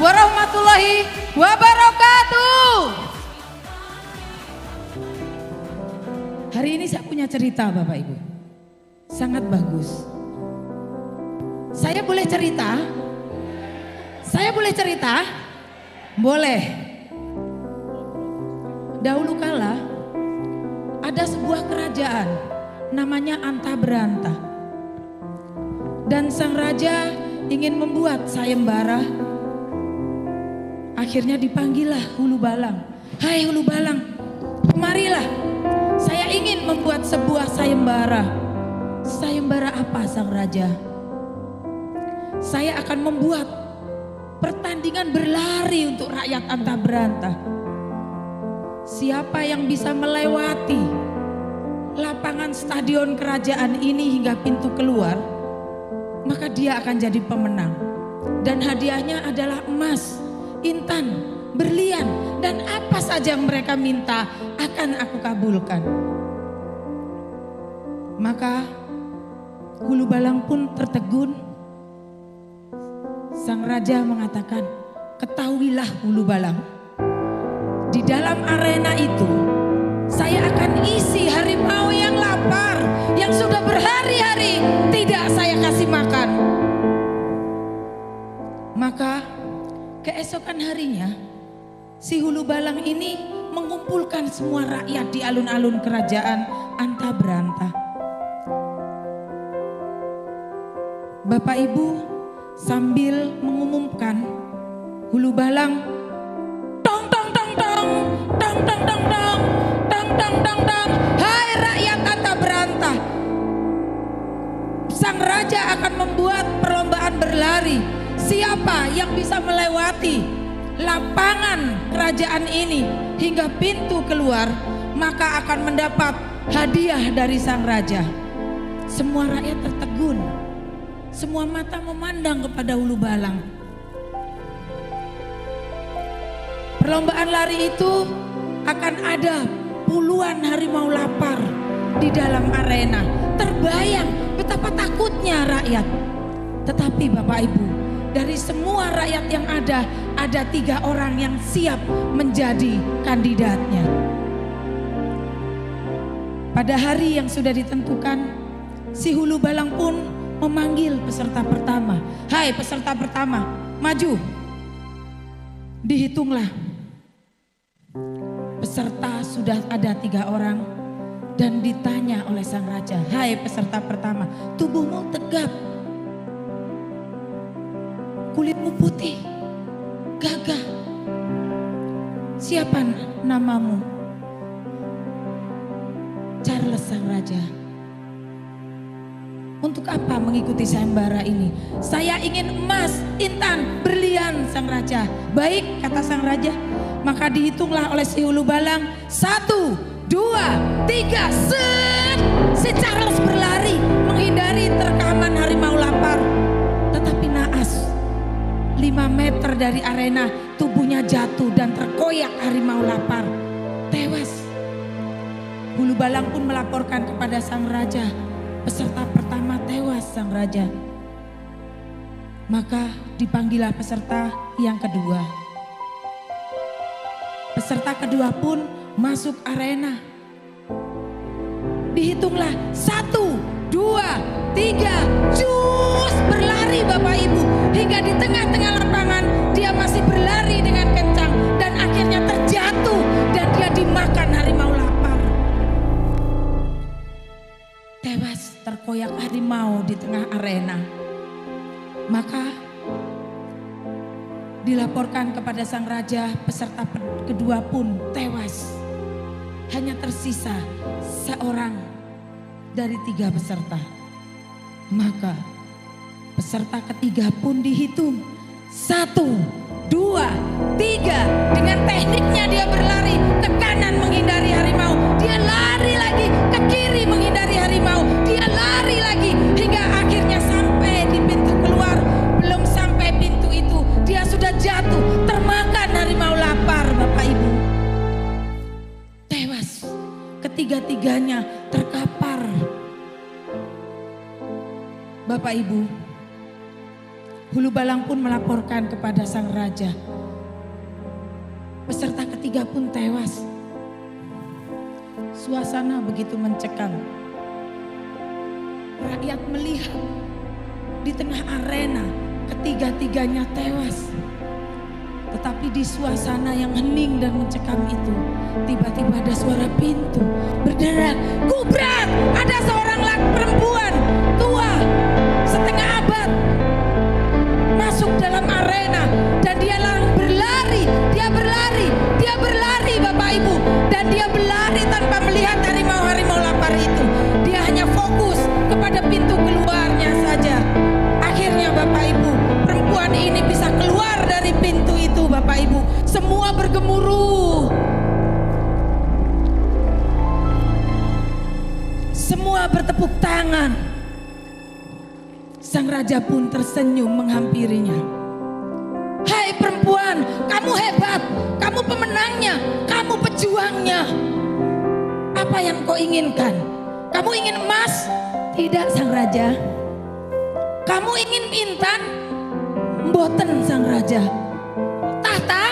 warahmatullahi wabarakatuh. Hari ini saya punya cerita Bapak Ibu. Sangat bagus. Saya boleh cerita? Saya boleh cerita? Boleh. Dahulu kala ada sebuah kerajaan namanya Antabranta. Dan sang raja ingin membuat sayembara. Akhirnya dipanggillah Hulu Balang. Hai Hulu Balang, kemarilah. Saya ingin membuat sebuah sayembara. Sayembara apa sang raja? Saya akan membuat pertandingan berlari untuk rakyat Antabranta. Siapa yang bisa melewati lapangan stadion kerajaan ini hingga pintu keluar, maka dia akan jadi pemenang. Dan hadiahnya adalah emas, intan, berlian, dan apa saja yang mereka minta akan aku kabulkan. Maka Hulu Balang pun tertegun. Sang raja mengatakan, ketahuilah Hulu Balang, di dalam arena itu saya akan isi harimau yang lapar, yang sudah berhari-hari tidak saya kasih makan. Maka keesokan harinya si Hulu Balang ini mengumpulkan semua rakyat di alun-alun kerajaan Antabranta. Bapak Ibu sambil mengumumkan, Hulu Balang tong tong tong tong tong tong tong tong tong tong tong tong, hai rakyat Antabranta, sang raja akan membuat perlombaan berlari. Siapa yang bisa melewati lapangan kerajaan ini hingga pintu keluar, maka akan mendapat hadiah dari sang raja. Semua rakyat tertegun, semua mata memandang kepada Hulu Balang. Perlombaan lari itu akan ada puluhan harimau lapar di dalam arena. Terbayang betapa takutnya rakyat. Tetapi Bapak Ibu, dari semua rakyat yang ada 3 orang yang siap menjadi kandidatnya. Pada hari yang sudah ditentukan, si Hulu Balang pun memanggil peserta pertama. Hai peserta pertama, maju. Dihitunglah. Peserta sudah ada 3 orang dan ditanya oleh sang raja, hai peserta pertama, tubuhmu tegap, kulitmu putih, gagah. Siapa namamu? Charles sang raja. Untuk apa mengikuti sayembara ini? Saya ingin emas, intan, berlian sang raja. Baik, kata sang raja. Maka dihitunglah oleh si Hulu Balang. 1, 2, 3, set. Si Charles berlari menghindari terkaman harimau lapar. Tetapi naas, 5 meter dari arena tubuhnya jatuh dan terkoyak harimau lapar. Tewas. Hulu Balang pun melaporkan kepada sang raja. Peserta pertama tewas sang raja. Maka dipanggillah peserta yang kedua. Peserta kedua pun masuk arena. Dihitunglah 1, 2, 3, cus, berlari Bapak Ibu. Hingga di tengah-tengah lapangan dia masih berlari dengan kencang. Dan akhirnya terjatuh dan dia dimakan harimau lapar. Tewas terkoyak harimau di tengah arena. Maka dilaporkan kepada sang raja, peserta kedua pun tewas. Hanya tersisa seorang dari 3 peserta. Maka peserta ketiga pun dihitung. 1, 2, 3. Dengan tekniknya dia berlari ke kanan menghindari harimau. Dia lari lagi ke kiri menghindari harimau. Dia lari lagi hingga akhirnya sampai di pintu keluar. Belum sampai pintu itu dia sudah jatuh termakan harimau lapar Bapak Ibu. Tewas. Ketiga-tiganya terkapar. Bapak Ibu, Hulu Balang pun melaporkan kepada sang raja. Peserta ketiga pun tewas. Suasana begitu mencekam. Rakyat melihat di tengah arena ketiga-tiganya tewas. Tetapi di suasana yang hening dan mencekam itu, tiba-tiba ada suara pintu berderak, "Gubrak, ada seorang perempuan tua setengah abad masuk dalam arena." Dan dia berlari, dia berlari Bapak Ibu. Dan dia berlari tanpa melihat harimau-harimau lapar itu. Dia hanya fokus kepada pintu keluarnya saja. Akhirnya Bapak Ibu, perempuan ini bisa keluar dari pintu itu Bapak Ibu. Semua bergemuruh. Semua bertepuk tangan. Sang raja pun tersenyum menghampirinya. "Hai perempuan, kamu hebat, kamu pemenangnya, kamu pejuangnya. Apa yang kau inginkan? Kamu ingin emas?" "Tidak, sang raja." "Kamu ingin intan?" "Mboten, sang raja." "Tahta?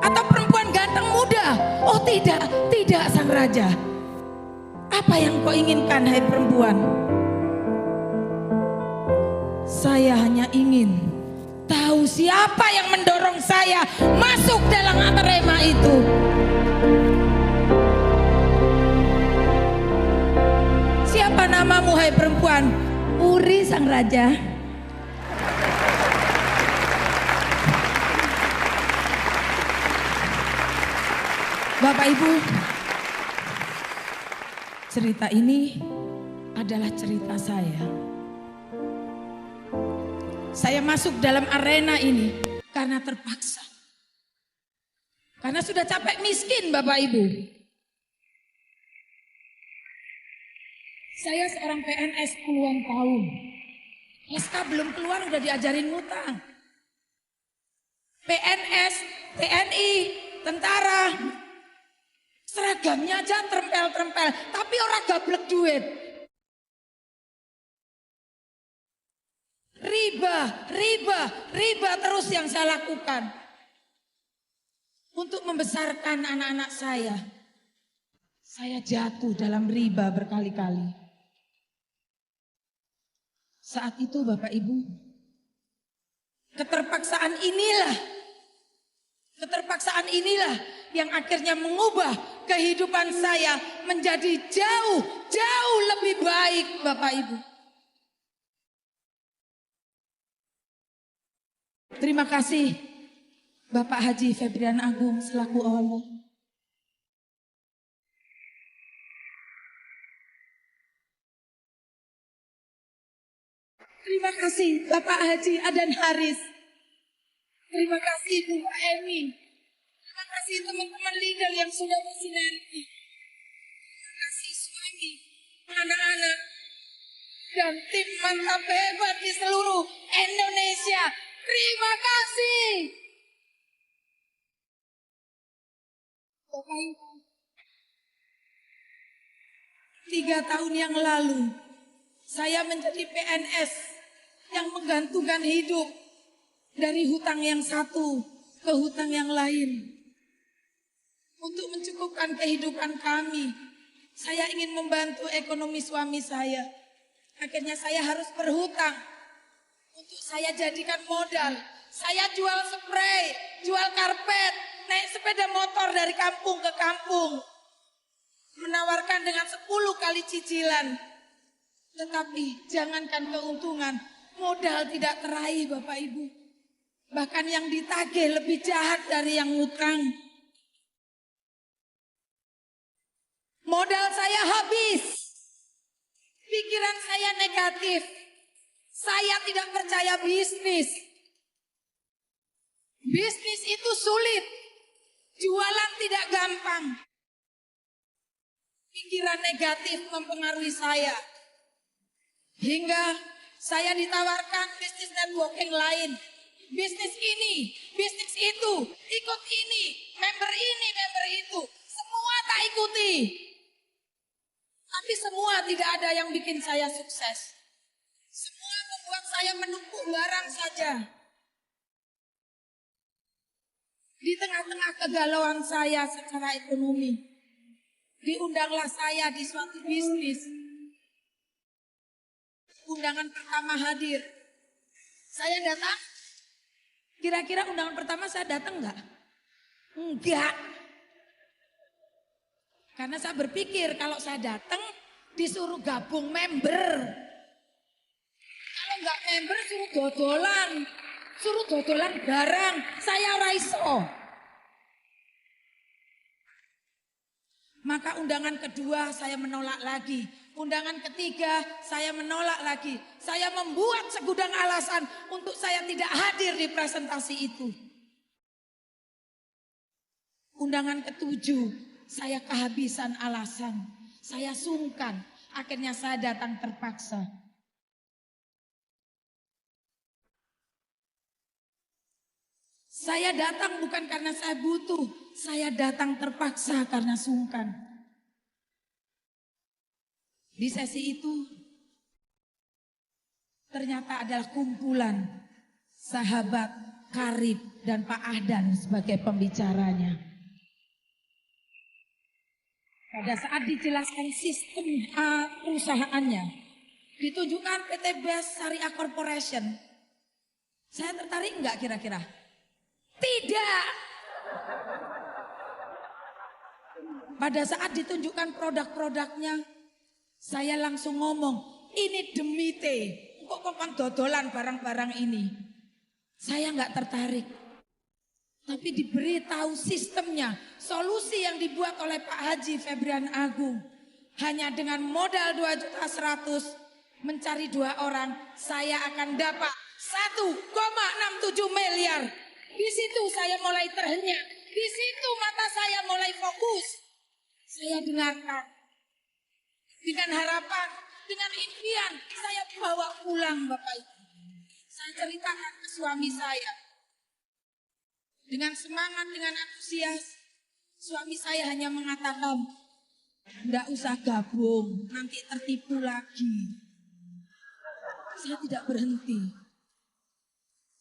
Atau perempuan ganteng muda?" "Oh tidak, tidak, sang raja." "Apa yang kau inginkan, hai perempuan?" "Saya hanya ingin tahu siapa yang mendorong saya masuk dalam arena itu." "Siapa namamu, hai perempuan?" "Uri, sang raja." Bapak Ibu, cerita ini adalah cerita saya. Saya masuk dalam arena ini karena terpaksa. Karena sudah capek miskin Bapak Ibu. Saya seorang PNS puluhan tahun. SK belum keluar udah diajarin ngutang. PNS, TNI, tentara, seragamnya aja trempel-trempel, tapi orang gablek duit. Riba terus yang saya lakukan untuk membesarkan anak-anak saya. Saya jatuh dalam riba berkali-kali. Saat itu Bapak Ibu, keterpaksaan inilah yang akhirnya mengubah kehidupan saya menjadi jauh lebih baik Bapak Ibu. Terima kasih Bapak Haji Febrian Agung selaku Allah. Terima kasih Bapak Haji Adan Haris. Terima kasih Bu Emi. Terima kasih teman-teman leader yang sudah bersinergi. Terima kasih suami, anak-anak, dan tim mantap hebat di seluruh Indonesia. Terima kasih. Bapak Ibu, 3 tahun yang lalu saya menjadi PNS yang menggantungkan hidup dari hutang yang satu ke hutang yang lain. Untuk mencukupkan kehidupan kami, saya ingin membantu ekonomi suami saya. Akhirnya saya harus berhutang. Untuk saya jadikan modal. Saya jual spray, jual karpet, naik sepeda motor dari kampung ke kampung. Menawarkan dengan 10 kali cicilan. Tetapi jangankan keuntungan, modal tidak teraih Bapak Ibu. Bahkan yang ditagih lebih jahat dari yang ngutang. Modal saya habis. Pikiran saya negatif. Saya tidak percaya bisnis. Bisnis itu sulit. Jualan tidak gampang. Pikiran negatif mempengaruhi saya. Hingga saya ditawarkan bisnis networking lain. Bisnis ini, bisnis itu, ikut ini, member itu. Semua tak ikuti. Tapi semua tidak ada yang bikin saya sukses. Semua membuat saya menumpuk barang saja. Di tengah-tengah kegalauan saya secara ekonomi, diundanglah saya di suatu bisnis. Undangan pertama hadir. Saya datang. Kira-kira undangan pertama saya datang enggak? Enggak. Karena saya berpikir kalau saya datang disuruh gabung member. Kalau enggak member suruh dodolan. Suruh dodolan barang. Saya ora iso. Maka undangan kedua saya menolak lagi. Undangan ketiga saya menolak lagi. Saya membuat segudang alasan untuk saya tidak hadir di presentasi itu. Undangan ketujuh saya kehabisan alasan. Saya sungkan. Akhirnya saya datang terpaksa. Saya datang bukan karena saya butuh. Saya datang terpaksa karena sungkan. Di sesi itu ternyata adalah kumpulan sahabat karib dan Pak Ahdan sebagai pembicaranya. Pada saat dijelaskan sistem perusahaannya, ditunjukkan PT Best Syariah Corporation. Saya tertarik enggak kira-kira? Tidak. Pada saat ditunjukkan produk-produknya, saya langsung ngomong, ini demi kok kon dodolan barang-barang ini. Saya nggak tertarik. Tapi diberitahu sistemnya, solusi yang dibuat oleh Pak Haji Febrian Agung. Hanya dengan modal 2.100.000 mencari 2 orang, saya akan dapat 1,67 miliar. Di situ saya mulai terhenyak. Di situ mata saya mulai fokus. Saya dengarkan. Dengan harapan, dengan impian, saya bawa pulang Bapak Ibu. Saya ceritakan ke suami saya. Dengan semangat, dengan antusias, suami saya hanya mengatakan, enggak usah gabung, nanti tertipu lagi. Saya tidak berhenti.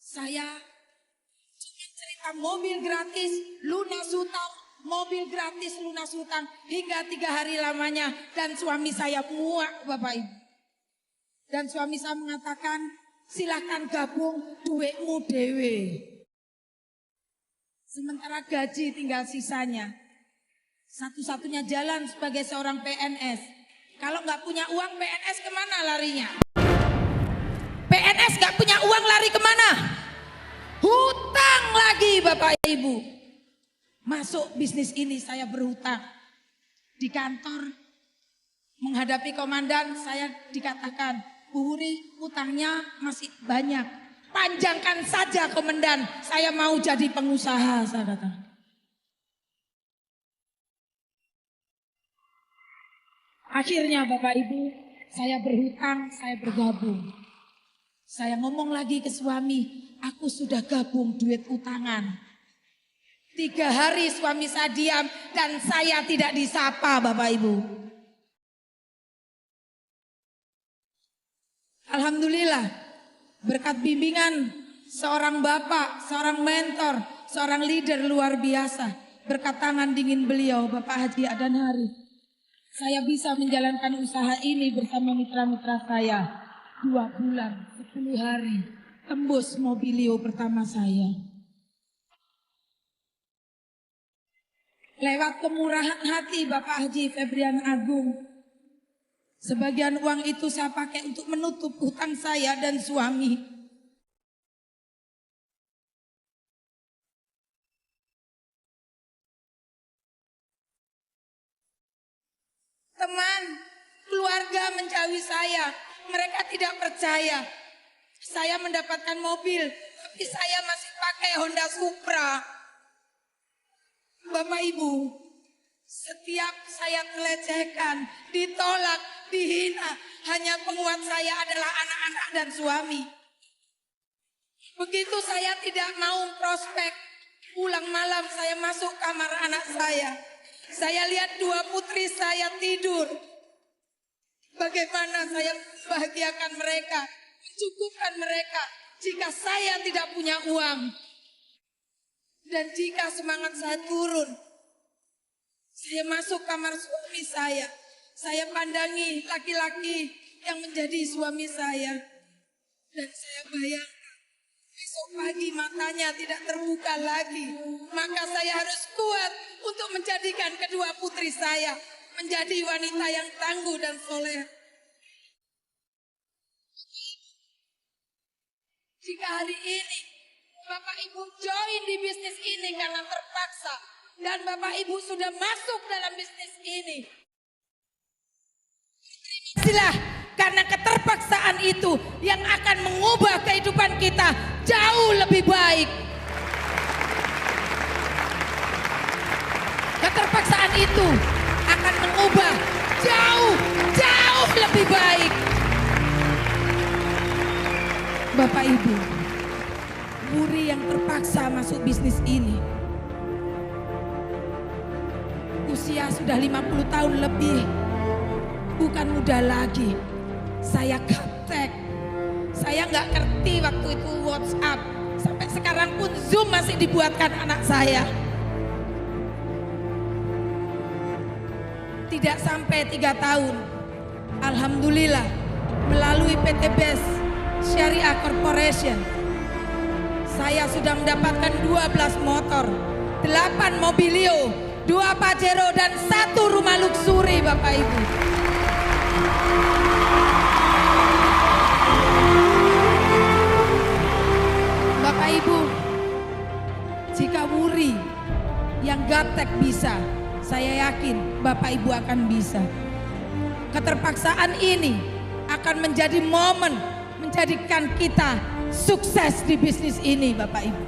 Saya cerita mobil gratis, lunas hutang, mobil gratis, lunas hutang, hingga 3 hari lamanya. Dan suami saya muak Bapak Ibu. Dan suami saya mengatakan, silahkan gabung duitmu dewe. Sementara gaji tinggal sisanya. Satu-satunya jalan sebagai seorang PNS. Kalau nggak punya uang, PNS kemana larinya? PNS nggak punya uang, lari kemana? Hutang lagi Bapak Ibu. Masuk bisnis ini saya berhutang. Di kantor menghadapi komandan saya dikatakan, Bu Huri hutangnya masih banyak. Panjangkan saja komandan, saya mau jadi pengusaha, saya kata. Akhirnya Bapak Ibu, saya berhutang, saya bergabung. Saya ngomong lagi ke suami, aku sudah gabung duit utangan. 3 hari suami saya diam dan saya tidak disapa Bapak Ibu. Alhamdulillah. Berkat bimbingan seorang bapak, seorang mentor, seorang leader luar biasa. Berkat tangan dingin beliau, Bapak Haji Adan Hari. Saya bisa menjalankan usaha ini bersama mitra-mitra saya. 2 bulan, 10 hari. Tembus mobilio pertama saya. Lewat kemurahan hati Bapak Haji Febrian Agung. Sebagian uang itu saya pakai untuk menutup hutang saya dan suami. Teman, keluarga menjauhi saya. Mereka tidak percaya. Saya mendapatkan mobil, tapi saya masih pakai Honda Supra. Bapak Ibu, setiap saya melecehkan, ditolak, dihina, hanya penguat saya adalah anak-anak dan suami. Begitu saya tidak mau prospek, pulang malam saya masuk kamar anak saya. Saya lihat 2 putri saya tidur. Bagaimana saya membahagiakan mereka? mencukupkan mereka jika saya tidak punya uang. Dan jika semangat saya turun, saya masuk kamar suami saya pandangi laki-laki yang menjadi suami saya. Dan saya bayangkan besok pagi matanya tidak terbuka lagi. Maka saya harus kuat untuk menjadikan kedua putri saya menjadi wanita yang tangguh dan soleh. Jika hari ini Bapak Ibu join di bisnis ini karena terpaksa, dan Bapak Ibu sudah masuk dalam bisnis ini, terima karena keterpaksaan itu yang akan mengubah kehidupan kita jauh lebih baik. Keterpaksaan itu akan mengubah jauh lebih baik. Bapak Ibu, Wuri yang terpaksa masuk bisnis ini, usia sudah 50 tahun lebih, bukan muda lagi. Saya gaptek, saya nggak ngerti waktu itu WhatsApp, sampai sekarang pun Zoom masih dibuatkan anak saya. Tidak sampai 3 tahun, alhamdulillah melalui PT BES Syariah Corporation, saya sudah mendapatkan 12 motor, 8 mobilio, 2 Pajero dan 1 rumah luksuri, Bapak Ibu. Bapak Ibu, jika Wuri yang gaptek bisa, saya yakin Bapak Ibu akan bisa. Keterpaksaan ini akan menjadi momen menjadikan kita sukses di bisnis ini, Bapak Ibu.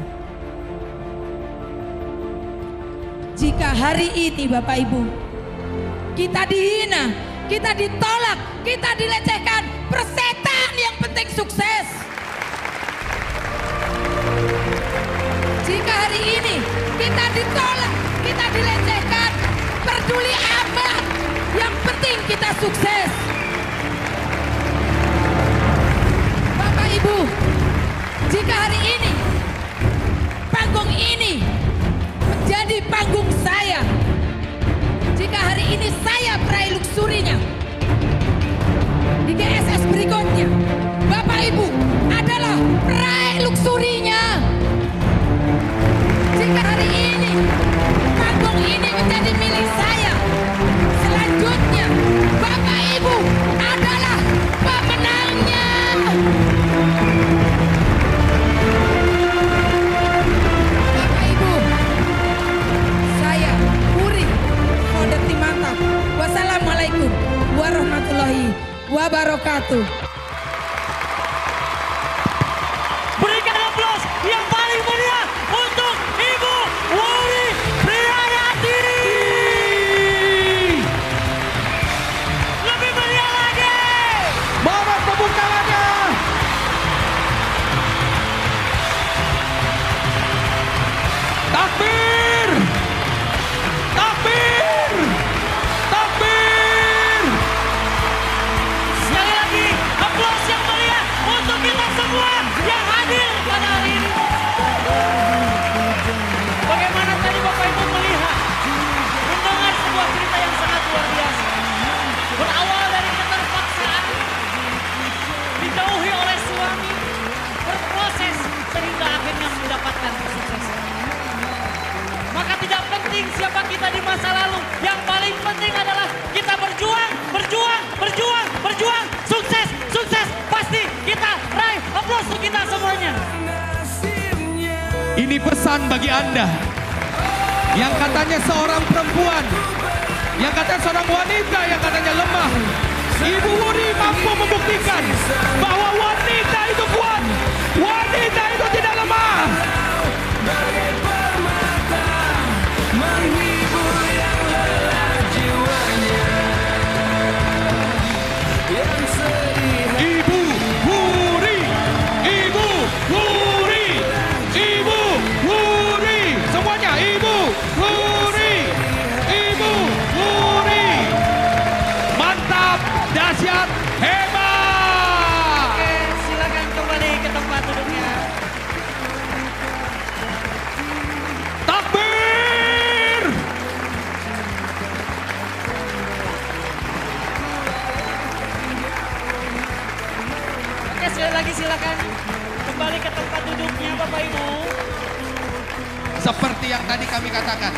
Jika hari ini Bapak Ibu kita dihina, kita ditolak, kita dilecehkan, persetan, yang penting sukses. Jika hari ini kita ditolak, kita dilecehkan, peduli amat, yang penting kita sukses. Bapak Ibu, jika hari ini panggung ini menjadi panggung saya, jika hari ini saya peraih luksurinya, di GSS berikutnya Bapak Ibu adalah peraih luksurinya. Jika hari ini panggung ini menjadi milik saya, selanjutnya Bapak Ibu adalah pemenangnya. Bapak Ibu, saya Wuri Founder Tim Mantap. Wassalamualaikum warahmatullahi wabarakatuh. Berikan aplaus yang paling meriah untuk Ibu Wuri Priyayati. Lebih meriah lagi. Bawa tepuk tangannya. Takbir. Takbir. Takbir. Sekali lagi aplaus yang meriah untuk kita semua yang hadir pada hari ini. Bagaimana tadi Bapak Ibu melihat, mendengar sebuah cerita yang sangat luar biasa. Berawal dari keterpaksaan, dijauhi oleh suami, berproses sehingga akhirnya mendapatkan kesuksesan. Maka tidak penting siapa kita di masa lalu, yang paling penting adalah kita berjuang, berjuang, berjuang, berjuang, sukses, sukses, pasti kita raih. Aplaus untuk kita semuanya. Ini pesan bagi Anda yang katanya seorang perempuan, yang katanya seorang wanita yang katanya lemah. Ibu Wuri mampu membuktikan bahwa wanita itu kuat, wanita itu tidak lemah. Ibu Wuri, Ibu Wuri, Ibu Wuri, semuanya Ibu Wuri, Ibu Wuri, mantap, dahsyat, hebat. Oke, silakan. sekali lagi silakan kembali ke tempat duduknya Bapak Ibu. Seperti yang tadi kami katakan,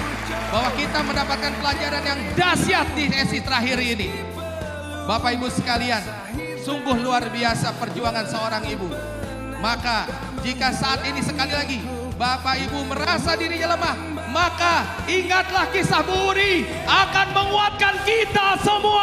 bahwa kita mendapatkan pelajaran yang dahsyat di sesi terakhir ini. Bapak Ibu sekalian, sungguh luar biasa perjuangan seorang ibu. Maka jika saat ini sekali lagi Bapak Ibu merasa dirinya lemah, maka ingatlah kisah Bu Wuri akan menguatkan kita semua.